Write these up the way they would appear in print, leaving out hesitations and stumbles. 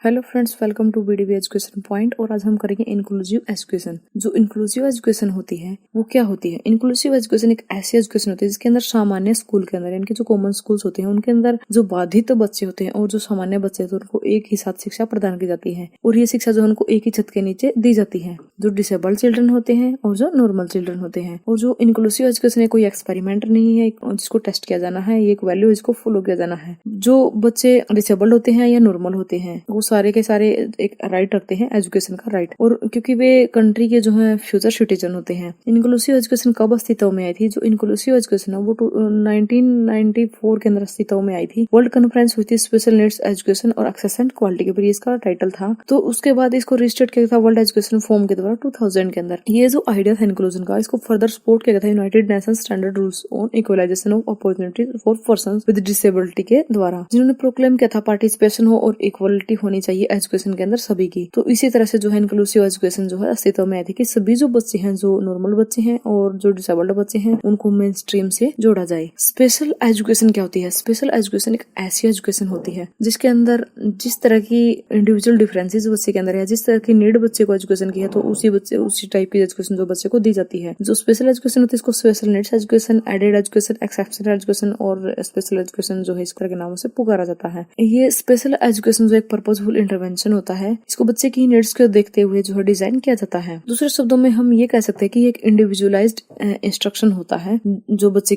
Hello friends, welcome to BDV education point. और आज हम करेंगे इंक्लूसिव एजुकेशन। जो इंक्लूसिव एजुकेशन होती है वो क्या होती है? इंक्लूसिव एजुकेशन एक ऐसी एजुकेशन होती है जिसके अंदर सामान्य स्कूल के अंदर, यानी कि जो कॉमन स्कूल्स होते हैं उनके अंदर जो बाधित बच्चे होते हैं और जो सामान्य बच्चे होते हैं उनको एक ही साथ शिक्षा प्रदान की जाती है। और ये शिक्षा जो है उनको एक ही छत के नीचे दी जाती है, जो डिसेबल्ड चिल्ड्रन होते हैं और जो नॉर्मल चिल्ड्रन होते हैं। और जो इंक्लूसिव एजुकेशन है कोई एक्सपेरिमेंट नहीं है जिसको टेस्ट किया जाना है, ये एक वैल्यू है जिसको फॉलो किया जाना है। जो बच्चे डिसेबल्ड होते हैं या नॉर्मल होते हैं वो सारे के सारे एक राइट रखते हैं, एजुकेशन का राइट। और क्योंकि वे कंट्री के जो है फ्यूचर सिटीजन होते हैं। इंक्लूसिव एजुकेशन कब अस्तित्व में आई थी? जो इंक्लूसिव एजुकेशन है वो 1994 के अंदर अस्तित्व में आई थी। वर्ल्ड कॉन्फ्रेंस हुई थी स्पेशल नीड्स एजुकेशन और एक्सेस एंड क्वालिटी के ऊपर, इसका टाइटल था। तो उसके बाद इसको रजिस्टर्ड किया था वर्ल्ड एजुकेशन फोरम के द्वारा 2000 के अंदर। ये जो आइडिया था इंक्लूजन का, इसको फर्दर सपोर्ट किया गया था United Nation standard rules on equalisation of opportunities for persons with disability के द्वारा, जिन्होंने प्रोक्लेम किया था पार्टिसिपेशन हो और इक्वलिटी होनी चाहिए एजुकेशन के अंदर सभी की। तो इसी तरह से जो है इंक्लूसिव एजुकेशन जो है अस्तित्व में आई थी कि सभी जो बच्चे हैं, जो नॉर्मल बच्चे हैं और जो डिसेबल्ड बच्चे हैं, उनको मेन स्ट्रीम से जोड़ा जाए। स्पेशल एजुकेशन क्या होती है? स्पेशल एजुकेशन एक ऐसी एजुकेशन होती है जिसके अंदर जिस तरह की इंडिविजुअल डिफरेंसेस बच्चे के अंदर है, जिस तरह की नीड बच्चे को एजुकेशन की है, तो उसी टाइप की एजुकेशन जो बच्चे को दी जाती है। जो स्पेशल एजुकेशन होती है इसको special needs education, aided education, exceptional education और स्पेशल एजुकेशन जो है इस तरह के नामों से पुकारा जाता है। ये स्पेशल एजुकेशन जो एक पर्पसफुल इंटरवेंशन होता है, इसको बच्चे की नीड्स को देखते हुए जो है डिजाइन किया जाता है। दूसरे शब्दों में हम ये कह सकते हैं कि एक इंडिविजुअलाइज्ड इंस्ट्रक्शन होता है जो बच्चे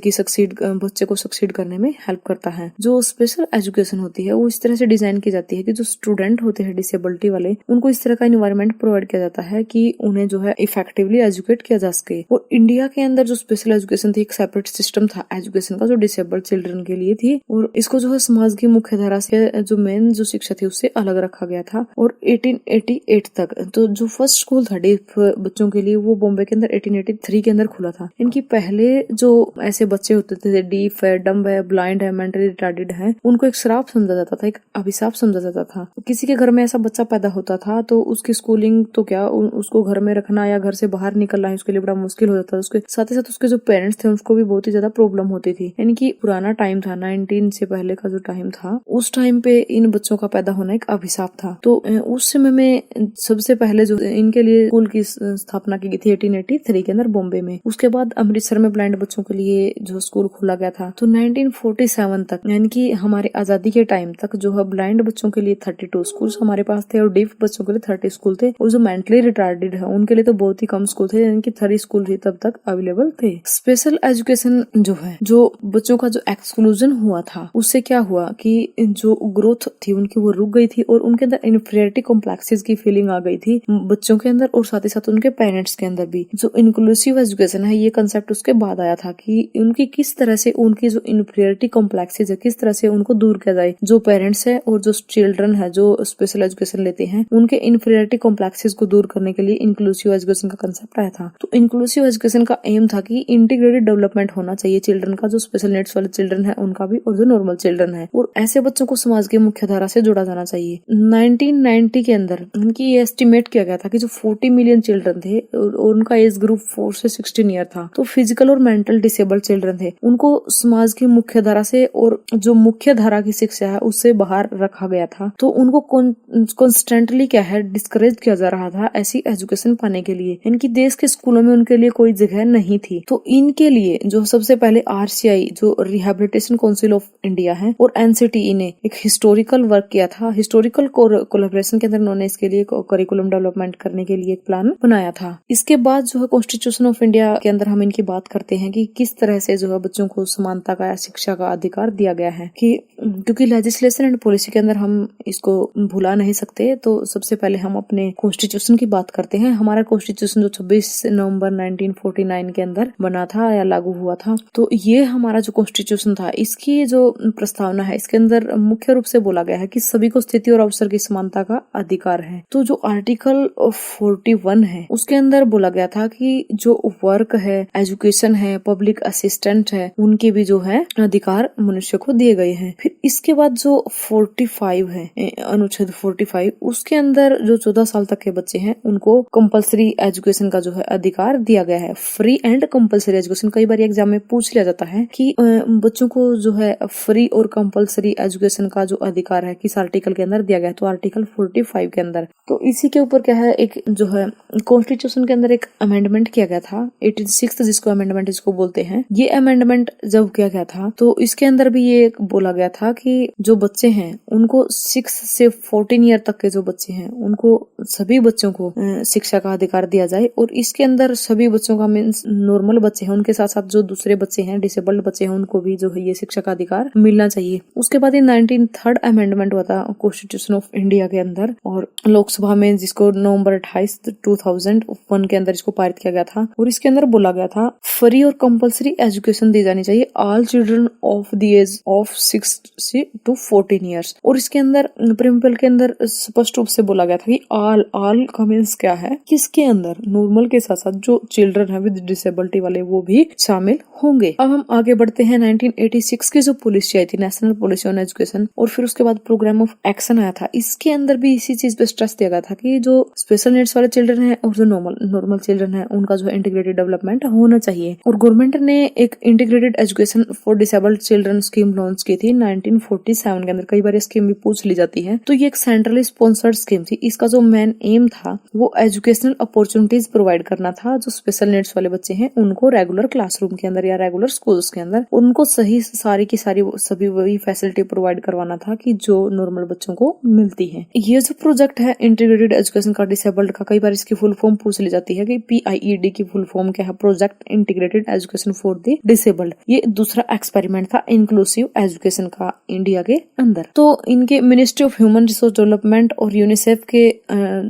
को सक्सीड करने में हेल्प करता है। जो स्पेशल एजुकेशन होती है वो इस तरह से डिजाइन की जाती है कि जो स्टूडेंट होते हैं डिसेबिलिटी वाले, उनको इस तरह का एनवायरनमेंट प्रोवाइड किया जाता है कि उन्हें जो है इफेक्टिवली एजुकेट किया जा सके। और इंडिया के अंदर जो स्पेशल एजुकेशन थी, एक सेपरेट सिस्टम था एजुकेशन का जो डिसेबल्ड चिल्ड्रन के लिए थी, और इसको जो है समाज की मुख्य धारा से जो मेन जो शिक्षा थी उससे अलग रखा गया था। और 1888 तक तो जो फर्स्ट स्कूल था डीफ बच्चों के लिए वो बॉम्बे के अंदर 1883 के अंदर खुला था। इनकी पहले जो ऐसे बच्चे होते थे, डीफ है, डम्ब है, ब्लाइंड है, मेंटली रिटार्डेड है, उनको एक श्राप समझा जाता था, एक अभिशाप समझा जाता था। किसी के घर में ऐसा बच्चा पैदा होता था तो उसकी स्कूलिंग तो क्या, उसको घर में रखना या घर से बाहर निकलना है उसके लिए बड़ा मुश्किल हो जाता था। उसके साथ ही साथ उसके जो पेरेंट्स थे उनको भी बहुत ही ज्यादा प्रॉब्लम होती थी। यानी कि पुराना टाइम था, 19 से पहले का जो टाइम था, उस टाइम पे इन बच्चों का पैदा होना एक अभिशाप था। तो उस समय में सबसे पहले जो इनके लिए स्कूल की स्थापना की गई थी 1883 के अंदर बॉम्बे में। उसके बाद अमृतसर में ब्लाइंड बच्चों के लिए जो स्कूल खोला गया था। तो 1947 तक, यानी कि हमारे आजादी के टाइम तक जो है ब्लाइंड बच्चों के लिए 32 स्कूल हमारे पास थे और डीफ बच्चों के लिए 30 स्कूल थे। और जो मेंटली रिटार्डेड है उनके लिए तो बहुत ही कम स्कूल थे, यानी कि 30 स्कूल ही तब तक अवेलेबल थे। स्पेशल एजुकेशन जो है, जो बच्चों का जो एक्सक्लूजन हुआ था, उससे क्या हुआ कि जो ग्रोथ थी उनकी वो रुक गई थी और उनके अंदर इन्फीरियरिटी कॉम्प्लेक्सेस की फीलिंग आ गई थी बच्चों के अंदर और साथ ही साथ उनके पेरेंट्स के अंदर भी। जो इंक्लूसिव एजुकेशन है ये कंसेप्ट उसके बाद आया था कि उनकी किस तरह से उनकी जो इन्फीरियरिटी कॉम्प्लेक्सेस है किस तरह से उनको दूर किया जाए। जो पेरेंट्स है और जो चिल्ड्रन है जो स्पेशल एजुकेशन लेते हैं, उनके इन्फीरियरिटी कॉम्प्लेक्सेस को दूर करने के लिए इंक्लूसिव एजुकेशन का कंसेप्ट आया था। तो इंक्लूसिव एजुकेशन का एम था कि इंटीग्रेटेड डेवलपमेंट होना चाहिए चिल्ड्रन का, जो स्पेशल नीड्स वाले चिल्ड्रन है उनका भी और जो नॉर्मल चिल्ड्रन है, और ऐसे बच्चों को समाज की मुख्य धारा से जोड़ा जाना चाहिए। 1990 के अंदर उनकी ये एस्टिमेट किया गया था कि जो 40 मिलियन चिल्ड्रन थे और उनका एज ग्रुप 4 से 16 ईयर था, तो फिजिकल और मेंटल डिसेबल्ड चिल्ड्रन थे, उनको समाज की मुख्य धारा से और जो मुख्य धारा की शिक्षा है उससे बाहर रखा गया था। तो उनको कॉन्स्टेंटली क्या है डिस्करेज किया जा रहा था ऐसी एजुकेशन पाने के लिए। इनकी देश के स्कूलों में उनके लिए कोई जगह नहीं थी। तो इनके लिए जो सबसे पहले RCI जो रिहेबिलिटेशन काउंसिल ऑफ इंडिया है और NCTE ने एक हिस्टोरिकल वर्क किया था। हिस्टोरिकल कोलैबोरेशन के अंदर उन्होंने इसके लिए करिकुलम डेवलपमेंट करने के लिए एक प्लान बनाया था। इसके बाद जो है कॉन्स्टिट्यूशन ऑफ इंडिया के अंदर हम इनकी बात करते हैं कि किस तरह से जो है बच्चों को समानता का शिक्षा का अधिकार दिया गया है। कि क्योंकि लेजिस्लेशन एंड पॉलिसी के अंदर हम इसको भुला नहीं सकते, तो सबसे पहले हम अपने कॉन्स्टिट्यूशन की बात करते हैं। हमारा कॉन्स्टिट्यूशन जो 26 नवंबर 1949 के अंदर बना था या लागू हुआ था, तो ये हमारा जो कॉन्स्टिट्यूशन था, इसकी जो प्रस्तावना है इसके अंदर मुख्य रूप से बोला गया है कि सभी को स्थिति और अवसर की समानता का अधिकार है। तो जो आर्टिकल 41 है उसके अंदर बोला गया था कि जो वर्क है, एजुकेशन है, पब्लिक असिस्टेंट है, उनके भी जो है अधिकार मनुष्य को दिए गए हैं। फिर इसके बाद जो 45 है, अनुच्छेद 45, उसके अंदर जो 14 साल तक के बच्चे हैं उनको कंपलसरी एजुकेशन का जो है अधिकार दिया गया है। फ्री एंड कंपलसरी एजुकेशन कई बार एग्जाम में पूछ लिया जाता है कि बच्चों को जो है फ्री और कंपलसरी एजुकेशन का जो अधिकार है किस आर्टिकल के अंदर दिया गया तो आर्टिकल 45 के अंदर। तो इसी के ऊपर क्या है, एक जो है कॉन्स्टिट्यूशन के अंदर एक अमेंडमेंट किया गया था 86, जिसको अमेंडमेंट इसको बोलते हैं। ये अमेंडमेंट जब किया गया था तो इसके अंदर भी ये बोला गया था कि जो बच्चे हैं उनको 6 से 14 ईयर तक के जो बच्चे हैं उनको सभी बच्चों को शिक्षा का अधिकार दिया जाए। और इसके अंदर सभी बच्चों का मीन्स नॉर्मल बच्चे हैं, उनके साथ साथ जो दूसरे बच्चे हैं, डिसेबल्ड बच्चे हैं, उनको भी जो है ये शिक्षा का अधिकार मिलना चाहिए। उसके बाद ये 19 अमेंडमेंट हुआ था कॉन्स्टिट्यूशन ऑफ इंडिया के अंदर, और लोकसभा में जिसको नवंबर 28 2001 के अंदर इसको पारित किया गया था। और इसके अंदर बोला गया था फ्री और कंपलसरी एजुकेशन दी जानी चाहिए all children of the age of 6 to 14 years. और इसके अंदर प्रिंपल के अंदर स्पष्ट रूप से बोला गया था कि ऑल का मीन्स क्या है, किसके अंदर नॉर्मल के साथ साथ जो चिल्ड्रन है विद डिसेबिलिटी वाले वो भी शामिल होंगे। अब हम आगे बढ़ते हैं 1986 की जो पॉलिसी आई थी, नेशनल पॉलिसी ऑन एजुकेशन, और फिर उसके बाद प्रोग्राम ऑफ एक्शन आया था। इसके अंदर भी इसी चीज पे स्ट्रेस दिया गया था कि जो स्पेशल नीड्स वाले चिल्ड्रन है और जो नॉर्मल चिल्ड्रन है उनका जो इंटीग्रेटेड डेवलपमेंट होना चाहिए। और गवर्नमेंट ने एक integrated education for disabled children scheme launch की थी 1947 के अंदर। कई बार स्कीम भी पूछ ली जाती है। तो ये एक सेंट्रली स्पॉन्सर्ड स्कीम थी। इसका जो मेन एम था वो एजुकेशनल अपॉर्चुनिटीज प्रोवाइड करना था। जो स्पेशल नीड्स वाले बच्चे हैं उनको रेगुलर क्लासरूम के अंदर या रेगुलर स्कूल्स के अंदर उनको सारी की सारी सभी वही फैसिलिटी प्रोवाइड करवाना था कि जो नॉर्मल बच्चों को मिलती है। ये जो प्रोजेक्ट है इंटीग्रेटेड एजुकेशन का डिसेबल्ड का, कई बार इसकी फुल फॉर्म पूछ ली जाती है कि PIED की फुल फॉर्म क्या है, project integrated education for the disabled. ये दूसरा एक्सपेरिमेंट था इंक्लूसिव एजुकेशन का इंडिया के अंदर। तो इनके ministry of human resource development और यूनिसेफ के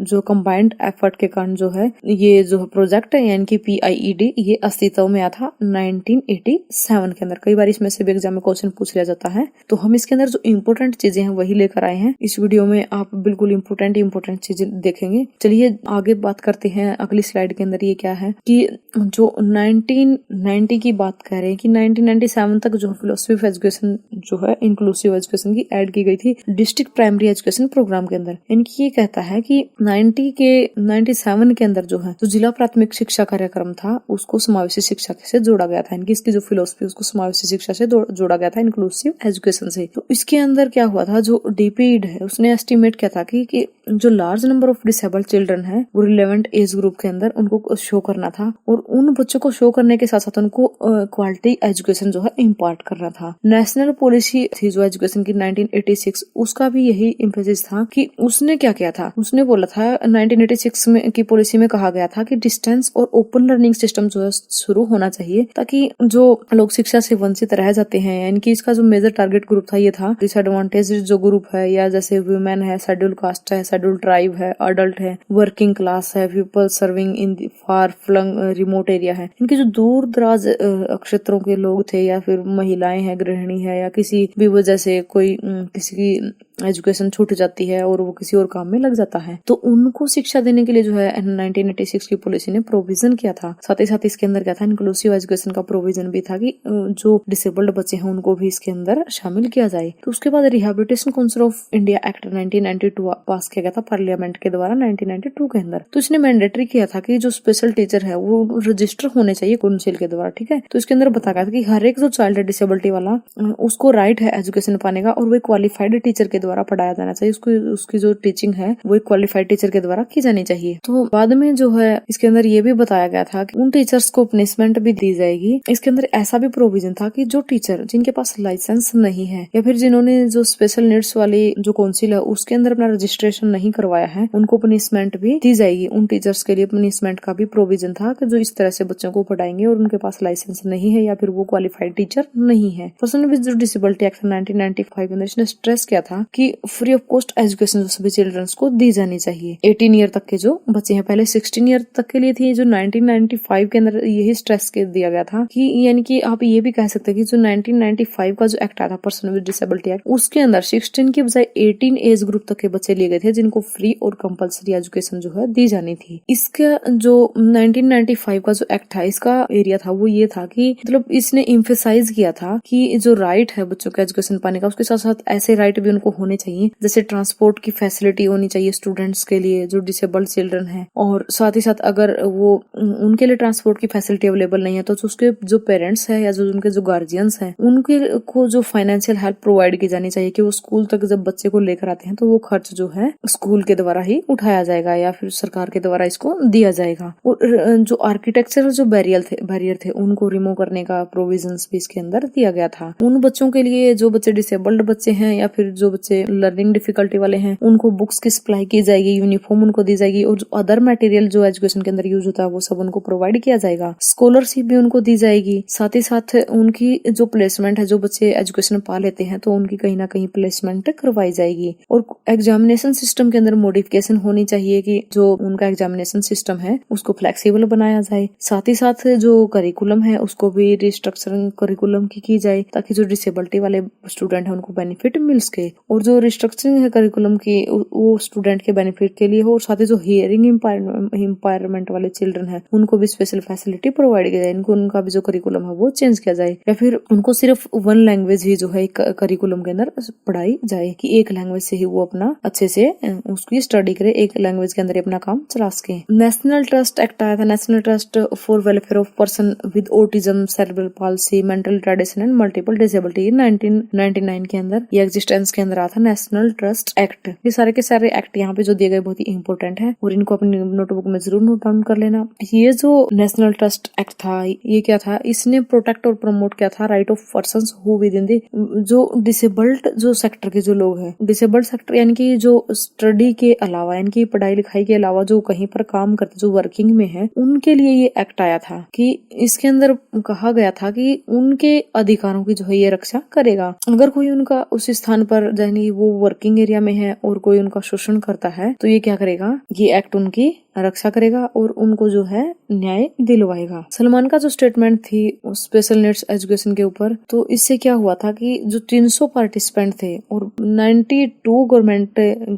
जो कंबाइंड एफर्ट के कारण जो है ये जो प्रोजेक्ट है यानी कि PIED ये अस्तित्व में आया था 1987 के अंदर। कई बार इसमें से भी एग्जाम में क्वेश्चन पूछ लिया जाता है। तो हम इसके अंदर जो इम्पोर्टेंट चीजें हैं वही लेकर आए हैं। इस वीडियो में आप बिल्कुल इम्पोर्टेंट चीजें देखेंगे। चलिए आगे बात करते हैं। अगली स्लाइड के अंदर ये क्या है कि जो 1990 की बात कर रहे हैं कि 1997 तक जो फिलोसफी ऑफ एजुकेशन जो है इंक्लूसिव एजुकेशन की ऐड की गई थी डिस्ट्रिक्ट प्राइमरी एजुकेशन प्रोग्राम के अंदर। इनकी ये कहता है कि 97 के अंदर जो है जो जिला प्राथमिक शिक्षा कार्यक्रम था उसको समावेशी शिक्षा से जोड़ा गया था। इनकी इसकी जो फिलोसफी उसको समावेशी शिक्षा से जोड़ा गया था इंक्लूसिव एजुकेशन से। तो इसके अंदर क्या हुआ था, जो DPED है उसने एस्टिमेट किया था कि जो large number of disabled children है वो रिलेवेंट एज ग्रुप के अंदर उनको शो करना था, और उन बच्चों को शो करने के साथ साथ उनको क्वालिटी एजुकेशन जो है इम्पार्ट करना था। नेशनल पॉलिसी थी जो एजुकेशन की 1986, उसका भी यही इम्फेसिस था कि उसने क्या किया था, उसने बोला था 1986 में की पॉलिसी में कहा गया था कि डिस्टेंस और ओपन लर्निंग सिस्टम जो है शुरू होना चाहिए ताकि जो लोग शिक्षा से वंचित रह जाते हैं। इनकी इसका जो मेजर टारगेट ग्रुप था ये था डिसएडवांटेज जो ग्रुप है, या जैसे वुमेन है, शेड्यूल कास्ट है, शेड्यूल ट्राइब है, अडल्ट है, वर्किंग क्लास है, people serving in far flung remote area है। इनके जो दूर दराज क्षेत्रों के लोग थे, या फिर महिलाएं हैं, गृहिणी है, या किसी भी वजह से कोई किसी की एजुकेशन छूट जाती है और वो किसी और काम में लग जाता है, तो उनको शिक्षा देने के लिए जो है 1986 की पॉलिसी ने प्रोविजन किया था। साथ ही साथ इसके अंदर क्या था, इंक्लूसिव एजुकेशन का प्रोविजन भी था कि जो डिसेबल्ड बच्चे हैं उनको भी इसके अंदर शामिल किया जाए। तो उसके बाद rehabilitation council of India act 1992 पास किया गया था पार्लियामेंट के द्वारा 1992 के अंदर। तो इसने मैंडेटरी किया था कि जो स्पेशल टीचर है वो रजिस्टर होने चाहिए काउंसिल के द्वारा, ठीक है। तो इसके अंदर बताया गया था कि हर एक जो चाइल्ड है डिसेबिलिटी वाला उसको राइट है एजुकेशन पाने का, और वो क्वालिफाइड टीचर के द्वारा पढ़ाया जाना चाहिए। उसकी जो टीचिंग है वो क्वालिफाइड टीचर के द्वारा की जानी चाहिए। तो बाद में जो है इसके अंदर ये भी बताया गया था कि उन टीचर्स को पनिशमेंट भी दी जाएगी। इसके अंदर ऐसा भी प्रोविजन था कि जो टीचर जिनके पास लाइसेंस नहीं है, या फिर जिन्होंने जो स्पेशल नीड्स वाली जो काउंसिल है उसके अंदर अपना रजिस्ट्रेशन नहीं करवाया है, उनको पनिशमेंट भी दी जाएगी। उन टीचर्स के लिए पनिशमेंट का भी प्रोविजन था कि जो इस तरह से बच्चों को पढ़ाएंगे और उनके पास लाइसेंस नहीं है या फिर वो क्वालिफाइड टीचर नहीं है। पर्सन विद डिसेबिलिटी एक्ट 1995 के अंदर इसने स्ट्रेस किया था कि फ्री ऑफ कॉस्ट एजुकेशन जो सभी चिल्ड्रंस को दी जानी चाहिए। 18 ईयर तक के जो बच्चे हैं, पहले 16 ईयर तक के लिए थी, जो 1995 के अंदर यही स्ट्रेस के दिया गया था कि यानी कि आप ये भी कह सकते हैं कि जो 1995 का जो एक्ट आया था पर्सन विद डिसेबिलिटी एक्ट, उसके अंदर 16 के बजाय 18 एज ग्रुप तक के बच्चे लिए गए थे जिनको फ्री और कंपलसरी एजुकेशन जो है दी जानी थी। इसका जो 1995 का जो एक्ट था इसका एरिया था वो ये था कि मतलब इसने एम्फेसाइज किया था कि जो राइट है बच्चों के एजुकेशन पाने का, उसके साथ साथ ऐसे राइट भी उनको होने चाहिए, जैसे ट्रांसपोर्ट की फैसिलिटी होनी चाहिए स्टूडेंट्स के लिए जो डिसेबल्ड चिल्ड्रन है, और साथ ही साथ अगर वो उनके लिए ट्रांसपोर्ट की फैसिलिटी अवेलेबल नहीं है तो उसके जो पेरेंट्स है या जो उनके जो गार्जियंस हैं उनके को जो फाइनेंशियल हेल्प प्रोवाइड की जानी चाहिए कि वो स्कूल तक जब बच्चे को लेकर आते हैं तो वो खर्च जो है स्कूल के द्वारा ही उठाया जाएगा या फिर सरकार के द्वारा इसको दिया जाएगा। और जो आर्किटेक्चरल जो बैरियर थे उनको रिमूव करने का प्रोविजंस भी इसके अंदर दिया गया था। उन बच्चों के लिए जो बच्चे डिसेबल्ड बच्चे हैं या फिर जो बच्चे लर्निंग डिफिकल्टी वाले हैं उनको बुक्स की सप्लाई की जाएगी, यूनिफॉर्म उनको दी जाएगी, और जो अदर मटेरियल जो एजुकेशन के अंदर यूज होता है वो सब उनको प्रोवाइड किया जाएगा। स्कॉलरशिप भी उनको दी जाएगी। साथ ही साथ उनकी जो प्लेसमेंट है, जो बच्चे एजुकेशन पा लेते हैं तो उनकी कहीं ना कहीं प्लेसमेंट करवाई जाएगी। और एग्जामिनेशन सिस्टम के अंदर मॉडिफिकेशन होनी चाहिए कि जो उनका एग्जामिनेशन सिस्टम है उसको फ्लेक्सिबल बनाया जाए। साथ ही साथ जो करिकुलम है उसको भी रिस्ट्रक्चरिंग करिकुलम की जाए ताकि जो डिसेबिलिटी वाले स्टूडेंट है उनको बेनिफिट मिल सके। और जो रिस्ट्रक्चरिंग है करिकुलम की वो स्टूडेंट के बेनिफिट के लिए हो, और साथ ही जो हियरिंग इम्पायरमेंट वाले चिल्ड्रन है उनको भी स्पेशल फैसिलिटी प्रोवाइड किया जाए। इनको उनका भी जो करिकुलम है वो चेंज किया जाए, या फिर उनको सिर्फ वन लैंग्वेज ही जो है करिकुलम के अंदर पढ़ाई जाए कि एक लैंग्वेज से ही वो अपना अच्छे से उसकी स्टडी करे, एक लैंग्वेज के अंदर अपना काम चला सके। नेशनल ट्रस्ट एक्ट आया था, national trust for welfare of person with autism, cerebral palsy, mental retardation and multiple disability. 1999 के अंदर ये एग्जिस्टेंस के अंदर आया था नेशनल ट्रस्ट एक्ट। ये सारे के सारे एक्ट यहाँ पे जो दिए गए बहुत ही इंपॉर्टेंट है और इनको अपनी नोटबुक में जरूर नोट डाउन कर लेना। ये जो नेशनल ट्रस्ट एक्ट था ये क्या था, इसने प्रोटेक्ट और प्रमोट किया था right of persons who with in the जो डिसेबल्ड जो सेक्टर के जो लोग हैं, डिसेबल्ड सेक्टर यानी कि जो स्टडी के अलावा यानी कि पढ़ाई लिखाई के अलावा जो कहीं पर काम करते जो वर्किंग में है उनके लिए ये एक्ट आया था कि इसके अंदर कहा गया था कि उनके अधिकारों की जो है ये रक्षा करेगा। अगर कोई उनका उस स्थान पर यानी वो वर्किंग एरिया में है और कोई उनका शोषण करता है तो ये क्या करेगा, ये एक्ट उनकी रक्षा करेगा और उनको जो है न्याय दिलवाएगा। सलमान का जो स्टेटमेंट थी स्पेशल नीड्स एजुकेशन के ऊपर, तो इससे क्या हुआ था कि जो 300 पार्टिसिपेंट थे और 92 गवर्नमेंट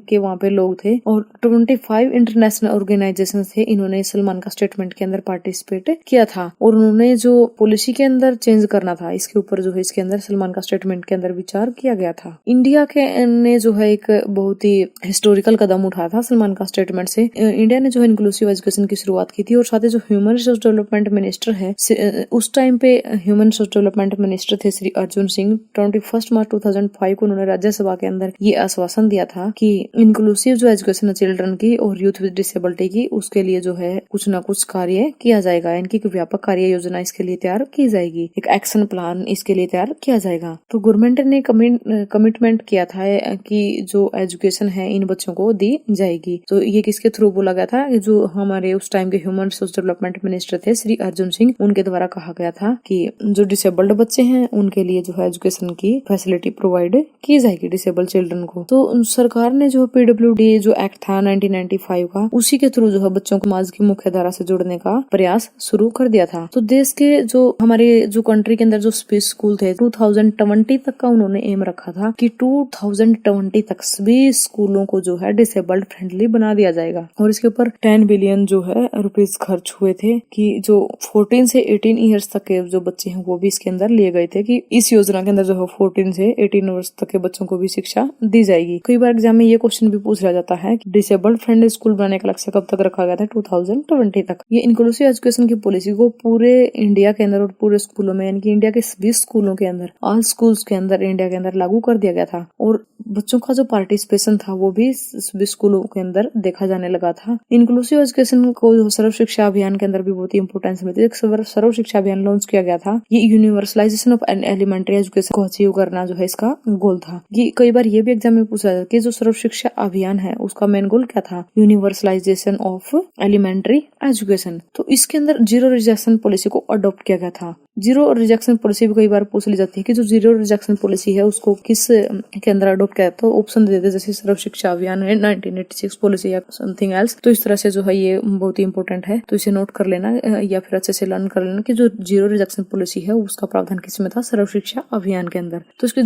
के वहाँ पे लोग थे और 25 इंटरनेशनल ऑर्गेनाइजेशन थे, इन्होंने सलमान का स्टेटमेंट के अंदर पार्टिसिपेट किया था और उन्होंने जो पॉलिसी के अंदर चेंज करना था इसके ऊपर जो है इसके अंदर सलमान का स्टेटमेंट के अंदर विचार किया गया था। इंडिया के ने जो है एक बहुत ही हिस्टोरिकल कदम उठाया था सलमान का स्टेटमेंट से। इंडिया ने जो इंक्लूसिव एजुकेशन की शुरुआत की थी और साथ ही जो ह्यूमन रिसोर्स डेवलपमेंट मिनिस्टर है उस टाइम पे ह्यूमन रिसोर्स डेवलपमेंट मिनिस्टर थे श्री अर्जुन सिंह। 21 मार्च 2005 को उन्होंने राज्यसभा के अंदर ये आश्वासन दिया था कि इंक्लूसिव जो एजुकेशन है चिल्ड्रन की और यूथ विद डिसेबिलिटी की उसके लिए जो है कुछ न कुछ कार्य किया जाएगा, इनकी व्यापक कार्य योजना इसके लिए तैयार की जाएगी, एक एक्शन प्लान इसके लिए तैयार किया जाएगा। तो गवर्नमेंट ने कमिटमेंट किया था कि जो एजुकेशन है इन बच्चों को दी जाएगी। तो ये किसके थ्रू बोला गया था, जो हमारे उस टाइम के ह्यूमन रिसोर्स डेवलपमेंट मिनिस्टर थे श्री अर्जुन सिंह, उनके द्वारा कहा गया था कि जो डिसेबल्ड बच्चे हैं उनके लिए जो है एजुकेशन की फैसिलिटी प्रोवाइड की जाएगी डिसेबल्ड चिल्ड्रन को। तो सरकार ने जो PWD जो एक्ट था 1995 का उसी के थ्रू जो है बच्चों को समाज की मुख्य धारा से जोड़ने का प्रयास शुरू कर दिया था। तो देश के जो हमारे जो कंट्री के अंदर जो स्कूल थे 2020 तक का उन्होंने एम रखा था कि 2020 तक सभी स्कूलों को जो है डिसेबल्ड फ्रेंडली बना दिया जाएगा और इसके ऊपर 10 बिलियन जो है रुपीस खर्च हुए थे कि जो 14 से 18 ईयर्स तक के जो बच्चे हैं वो भी इसके अंदर लिए गए थे कि इस योजना के अंदर जो है 14 से 18 वर्ष तक के बच्चों को भी शिक्षा दी जाएगी। कई बार एग्जाम में ये क्वेश्चन भी पूछा जाता है कि डिसेबल्ड फ्रेंडली स्कूल बनाने का लक्ष्य कब तक रखा गया था, 2020 तक। ये इंक्लूसिव एजुकेशन की पॉलिसी को पूरे इंडिया के अंदर और पूरे स्कूलों में यानी कि इंडिया के सभी स्कूलों के अंदर ऑल स्कूल्स के अंदर इंडिया के अंदर लागू कर दिया गया था और बच्चों का जो पार्टिसिपेशन था वो भी सभी स्कूलों के अंदर देखा जाने लगा था। इंक्लूसिव एजुकेशन को सर्व शिक्षा अभियान के अंदर भी बहुत ही इंपोर्टेंस मिलती है। सर्व शिक्षा अभियान लॉन्च किया गया था। ये यूनिवर्सलाइजेशन ऑफ एलिमेंट्री एजुकेशन को अचीव करना जो है इसका गोल था। ये कई बार ये भी एग्जाम में पूछा जाता है कि जो सर्व शिक्षा अभियान है उसका मेन गोल क्या था, यूनिवर्सलाइजेशन ऑफ एलिमेंट्री एजुकेशन। तो इसके अंदर जीरो रिजेक्शन पॉलिसी को अडॉप्ट किया गया था। जीरो रिजेक्शन पॉलिसी भी कई बार पूछ ली जाती है कि जो जीरो रिजेक्शन पॉलिसी है उसको किस के अंदर अडॉप्ट किया, तो ऑप्शन दे देते जैसे सर्व शिक्षा अभियान है 1986 पॉलिसी या समथिंग एल्स। तो इस तरह से जो है ये बहुत ही इंपॉर्टेंट है, तो इसे नोट कर लेना या फिर अच्छे से लर्न कर लेना कि जो जीरो रिजेक्शन पॉलिसी है उसका प्रावधान किसमें था, सर्व शिक्षा अभियान के अंदर। तो इसकी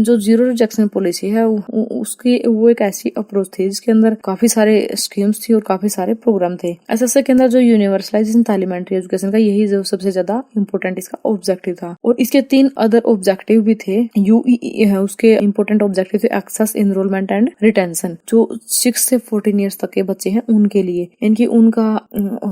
जो जीरो रिजेक्शन पॉलिसी है उसकी वो एक ऐसी अप्रोच थी जिसके अंदर काफी सारे स्कीम्स थी और काफी सारे प्रोग्राम थे। एसएसए के अंदर जो यूनिवर्सलाइजेशन था एलिमेंट्री एजुकेशन का, यही जो सबसे ज्यादा इंपॉर्टेंट इसका ऑब्जेक्टिव था। और इसके 3 अदर ऑब्जेक्टिव भी थे। यूईई है, उसके इंपॉर्टेंट ऑब्जेक्टिव थे एक्सेस, एनरोलमेंट एंड रिटेंशन। जो 6 से 14 ईयर्स तक के बच्चे हैं उनके लिए, इनकी उनका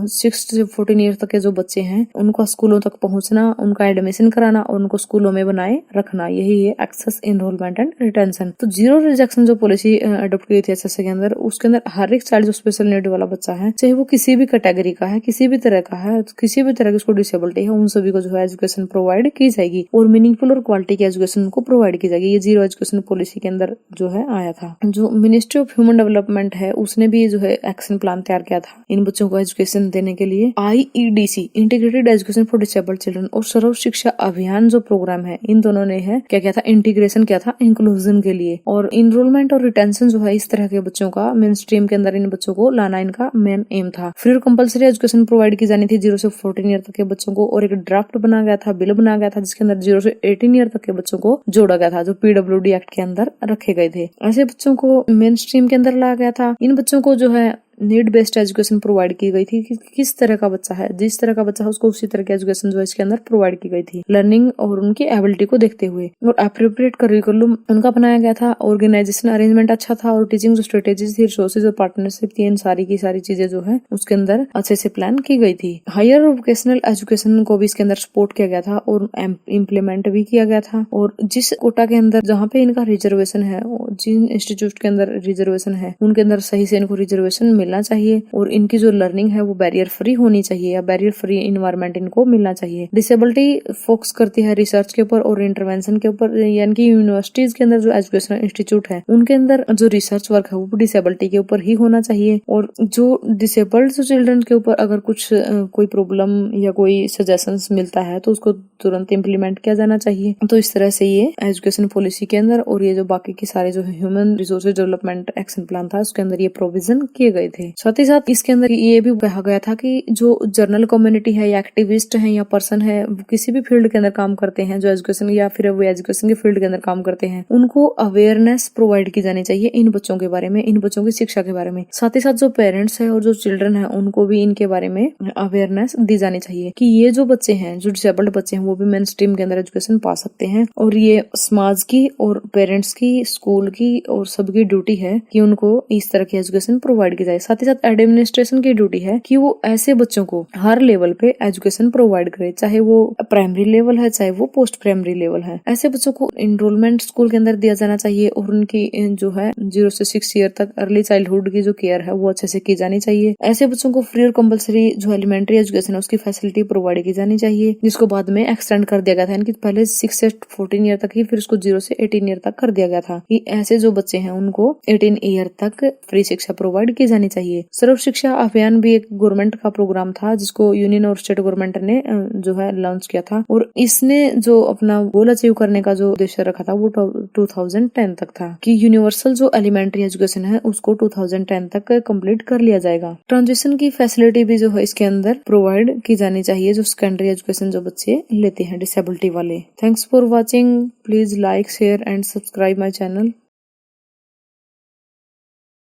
6 से 14 ईयर्स तक के जो बच्चे हैं उनका स्कूलों तक पहुंचना, उनका एडमिशन कराना और उनको स्कूलों में बनाए रखना, यही है एक्सेस, एनरोलमेंट एंड रिटेंशन। तो जीरो रिजेक्शन जो पॉलिसी अडॉप्ट की थी एसएसए के अंदर, उसके अंदर हर एक चाइल्ड जो स्पेशल नीड वाला बच्चा है, चाहे वो किसी भी कैटेगरी का है, किसी भी तरह का है, किसी भी तरह की उसको डिसेबिलिटी है, उन सभी को जो है एजुकेशन प्रोवाइड की जाएगी और मीनिंगफुल और क्वालिटी की एजुकेशन उनको प्रोवाइड की जाएगी। ये जीरो एजुकेशन पॉलिसी के अंदर जो है आया था। जो मिनिस्ट्री ऑफ ह्यूमन डेवलपमेंट है उसने भी जो है एक्शन प्लान तैयार किया था इन बच्चों को एजुकेशन देने के लिए। IEDC integrated education for disabled children और सर्व शिक्षा अभियान जो प्रोग्राम है, इन दोनों ने है क्या था, इंटीग्रेशन किया था इंक्लूजन के लिए। और इनरोलमेंट और रिटेंशन जो है इस तरह के बच्चों का मेन स्ट्रीम के अंदर इन बच्चों को लाना इनका मेन एम था। फ्री और कंपलसरी एजुकेशन प्रोवाइड की जानी थी 0 से 14 ईयर तक के बच्चों को। और एक ड्राफ्ट बना गया था, बिल बना गया था जिसके अंदर 0 से 18 ईयर तक के बच्चों को जोड़ा गया था, जो PWD एक्ट के अंदर रखे गए थे। ऐसे बच्चों को मेन स्ट्रीम के अंदर लाया गया था। इन बच्चों को जो है नीड बेस्ड एजुकेशन प्रोवाइड की गई थी कि किस तरह का बच्चा है, जिस तरह का बच्चा है उसको उसी तरह की एजुकेशन जो इसके अंदर प्रोवाइड की गई थी, लर्निंग और उनकी एबिलिटी को देखते हुए। और एप्रोप्रिएट करिकुलम उनका बनाया गया था। ऑर्गेनाइजेशन अरेंजमेंट अच्छा था और टीचिंग जो स्ट्रेटेजीज थी, रिसोर्सेज और पार्टनरशिप थी, इन सारी की सारी चीजें जो है उसके अंदर अच्छे से प्लान की गई थी। हायर और वोकेशनल एजुकेशन को भी इसके अंदर सपोर्ट किया गया था और इम्प्लीमेंट भी किया गया था। और जिस कोटा के अंदर जहाँ पे इनका रिजर्वेशन है, जिन इंस्टीट्यूट के अंदर रिजर्वेशन है, उनके अंदर सही से इनको रिजर्वेशन मिलना चाहिए और इनकी जो लर्निंग है वो बैरियर फ्री होनी चाहिए या बैरियर फ्री इन्वायरमेंट इनको मिलना चाहिए। डिसेबिलिटी फोकस करती है रिसर्च के ऊपर और इंटरवेंशन के ऊपर, यानी कि यूनिवर्सिटीज के अंदर जो एजुकेशनल इंस्टीट्यूट है उनके अंदर जो रिसर्च वर्क है वो डिसेबिलिटी के ऊपर ही होना चाहिए। और जो डिसेबल्ड जो चिल्ड्रन के ऊपर अगर कुछ कोई प्रॉब्लम या कोई सजेशंस मिलता है तो उसको तुरंत इम्प्लीमेंट किया जाना चाहिए। तो इस तरह से ये एजुकेशन पॉलिसी के अंदर और ये जो बाकी के सारे जो human resources development action plan था उसके अंदर ये प्रोविजन किए गए थे। साथ ही साथ इसके अंदर ये भी कहा गया था कि जो जर्नल कम्युनिटी है या एक्टिविस्ट है या पर्सन है, वो किसी भी फील्ड के अंदर काम करते हैं, जो एजुकेशन या फिर वो एजुकेशन के फील्ड के अंदर काम करते हैं, उनको अवेयरनेस प्रोवाइड की जानी चाहिए इन बच्चों के बारे में, इन बच्चों की शिक्षा के बारे में। साथ ही साथ जो पेरेंट्स है और जो चिल्ड्रन है उनको भी इनके बारे में अवेयरनेस दी जानी चाहिए कि ये जो बच्चे हैं, जो डिसेबल्ड बच्चे हैं, वो भी मेन स्ट्रीम के अंदर एजुकेशन पा सकते हैं। और ये समाज की और पेरेंट्स की, स्कूल की और सबकी ड्यूटी है कि उनको इस तरह की एजुकेशन प्रोवाइड की जाए। साथ ही साथ एडमिनिस्ट्रेशन की ड्यूटी है कि वो ऐसे बच्चों को हर लेवल पे एजुकेशन प्रोवाइड करे, चाहे वो प्राइमरी लेवल है चाहे वो पोस्ट प्राइमरी लेवल है। ऐसे बच्चों को एनरोलमेंट स्कूल के अंदर दिया जाना चाहिए और उनकी जो है 0 से 6 ईयर तक अर्ली चाइल्डहुड की जो केयर है वो अच्छे से की जानी चाहिए। ऐसे बच्चों को फ्री और कंपलसरी जो एलिमेंट्री एजुकेशन है उसकी फैसिलिटी प्रोवाइड की जानी चाहिए, जिसको बाद में एक्सटेंड कर दिया गया था। इनकी पहले 6 से 14 ईयर तक ही, फिर उसको 0 से 18 ईयर तक कर दिया गया था कि ऐसे जो बच्चे हैं उनको 18 ईयर तक फ्री शिक्षा प्रोवाइड की जानी चाहिए। सर्व शिक्षा अभियान भी एक गवर्नमेंट का प्रोग्राम था जिसको यूनियन और स्टेट गवर्नमेंट ने जो है लॉन्च किया था और इसने जो अपना गोल अचीव करने का जो उद्देश्य रखा था वो 2010 तक था कि यूनिवर्सल जो एलिमेंट्री एजुकेशन है उसको 2010 तक कंप्लीट कर लिया जाएगा। ट्रांजिशन की फैसिलिटी भी जो है इसके अंदर प्रोवाइड की जानी चाहिए जो सेकेंडरी एजुकेशन जो बच्चे लेते हैं डिसेबिलिटी वाले। Thanks for watching, please like, share and subscribe my channel.